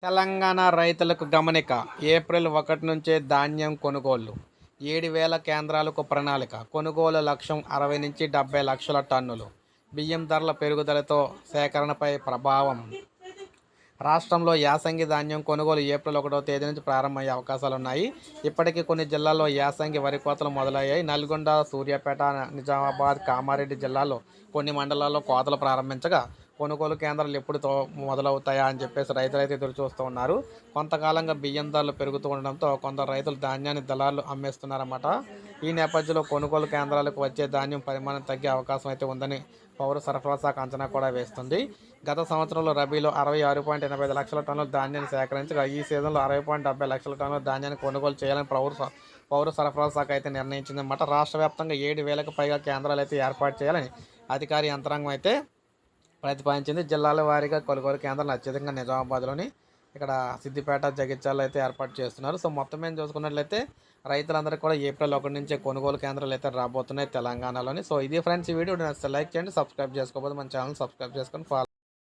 తెలంగాణ రైతులకు గమనిక. ఏప్రిల్ 1 నుంచే ధాన్యం కొనుగోళ్లు. 7,000 కేంద్రాలకు ప్రణాళిక. కొనుగోలు లక్ష్యం 60-70 లక్షల టన్నులు. బియ్యం ధరల పెరుగుదలతో సేకరణపై ప్రభావం. రాష్ట్రంలో యాసంగి ధాన్యం కొనుగోలు ఏప్రిల్ 1వ తేదీ నుంచి ప్రారంభమయ్యే అవకాశాలున్నాయి. ఇప్పటికీ కొన్ని జిల్లాల్లో యాసంగి వరి కోతలు మొదలయ్యాయి. నల్గొండ, సూర్యాపేట, నిజామాబాద్, కామారెడ్డి జిల్లాల్లో కొన్ని మండలాల్లో కోతలు ప్రారంభించగా కొనుగోలు కేంద్రాలు ఎప్పుడు మొదలవుతాయా అని చెప్పేసి రైతులైతే ఎదురు చూస్తూ ఉన్నారు. కొంతకాలంగా బియ్యం ధరలు పెరుగుతూ ఉండడంతో కొందరు రైతులు ధాన్యాన్ని దళారులు అమ్మేస్తున్నారన్నమాట. ఈ నేపథ్యంలో కొనుగోలు కేంద్రాలకు వచ్చే ధాన్యం పరిమాణం తగ్గే అవకాశం అయితే ఉందని పౌర సరఫరా శాఖ అంచనా కూడా వేస్తుంది. గత సంవత్సరంలో రబీలో 66.85 లక్షల టన్నుల ధాన్యాన్ని సేకరించగా ఈ సీజన్లో 60.70 లక్షల టన్నుల ధాన్యాన్ని కొనుగోలు చేయాలని పౌర సరఫరా శాఖ అయితే నిర్ణయించిందన్నమాట. రాష్ట్ర వ్యాప్తంగా 7,000కు పైగా కేంద్రాలు అయితే ఏర్పాటు చేయాలని అధికార యంత్రాంగం అయితే ప్రతిపాదించింది. జిల్లాల వారీగా కొనుగోలు కేంద్రాలు అత్యధికంగా నిజామాబాద్లోని, ఇక్కడ సిద్దిపేట, జగిత్యాలలో అయితే ఏర్పాటు చేస్తున్నారు. సో మొత్తం మీద చూసుకున్నట్లయితే రైతులందరికీ కూడా ఏప్రిల్ 1 నుంచే కొనుగోలు కేంద్రాలు అయితే రాబోతున్నాయి తెలంగాణలోని. సో ఇది ఫ్రెండ్స్ ఈ వీడియో నచ్చితే లైక్ చేయండి, సబ్స్క్రైబ్ చేసుకోకపోతే మన ఛానల్ సబ్స్క్రైబ్ చేసుకొని ఫాలో